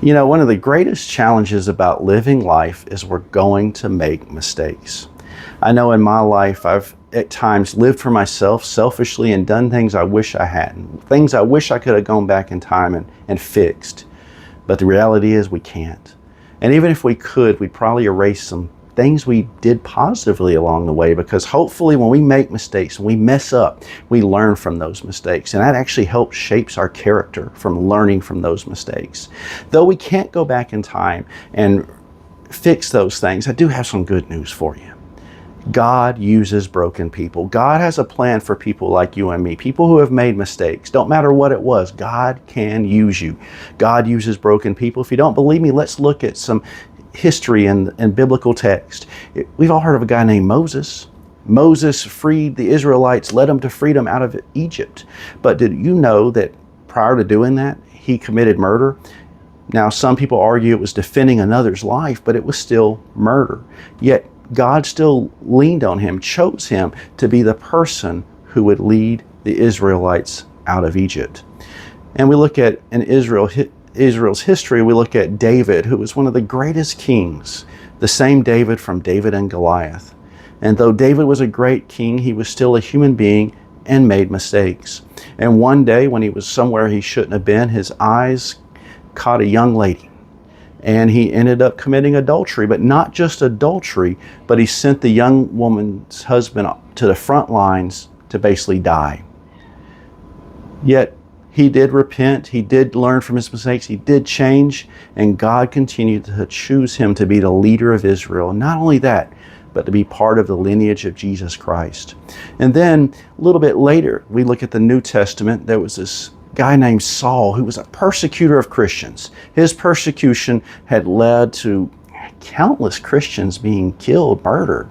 You know, one of the greatest challenges about living life is we're going to make mistakes. I know in my life I've at times lived for myself selfishly and done things I wish I hadn't, things I wish I could have gone back in time and fixed. But the reality is we can't. And even if we could, we'd probably erase some things we did positively along the way, because hopefully when we make mistakes, when we mess up, we learn from those mistakes. And that actually helps shapes our character from learning from those mistakes. Though we can't go back in time and fix those things, I do have some good news for you. God uses broken people. God has a plan for people like you and me, people who have made mistakes. Don't matter what it was, God can use you. God uses broken people. If you don't believe me, let's look at some history and biblical text. We've all heard of a guy named Moses. Moses freed the Israelites, led them to freedom out of Egypt. But did you know that prior to doing that, he committed murder? Now, some people argue it was defending another's life, but it was still murder. Yet God still leaned on him, chose him to be the person who would lead the Israelites out of Egypt. And we look at in Israel's history, we look at David, who was one of the greatest kings, the same David from David and Goliath. And though David was a great king, he was still a human being and made mistakes. And one day when he was somewhere he shouldn't have been, his eyes caught a young lady. And he ended up committing adultery, but not just adultery, but he sent the young woman's husband to the front lines to basically die. Yet he did repent, he did learn from his mistakes, he did change, and God continued to choose him to be the leader of Israel. And not only that, but to be part of the lineage of Jesus Christ. And then a little bit later, we look at the New Testament. There was this guy named Saul who was a persecutor of Christians. His persecution had led to countless Christians being killed, murdered.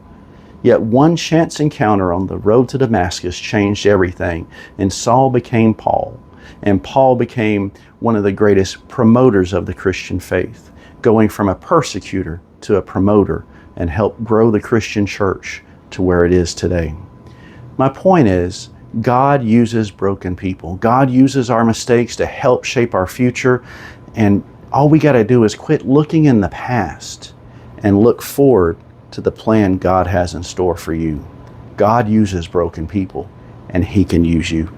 Yet one chance encounter on the road to Damascus changed everything, and Saul became Paul. And Paul became one of the greatest promoters of the Christian faith, going from a persecutor to a promoter, and helped grow the Christian church to where it is today. My point is, God uses broken people. God uses our mistakes to help shape our future. And all we got to do is quit looking in the past and look forward to the plan God has in store for you. God uses broken people, and He can use you.